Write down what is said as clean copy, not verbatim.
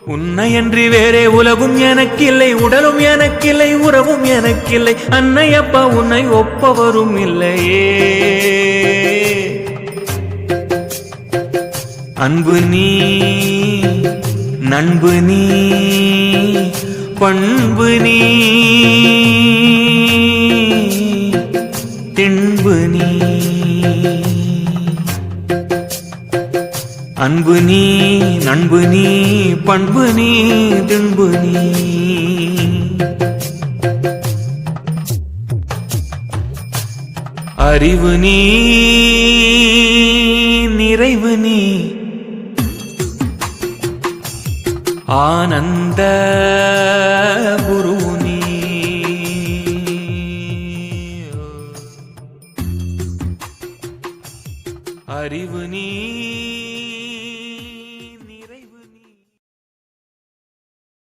உன்னையன்றி வேறே உலகும் எனக்கில்லை, உடலும் எனக்கில்லை, உறவும் எனக்கில்லை. அன்னை அப்பா உன்னை ஒப்பவரும் இல்லையே. அன்பு நீ, நண்பு நீ, பண்பு நீ, திண்பு நீ. அன்பு நீ, நண்பு நீ, பண்பு நீ, திண்பு நீ. அறிவு நீ, நிறைவு நீ, ஆனந்த குரு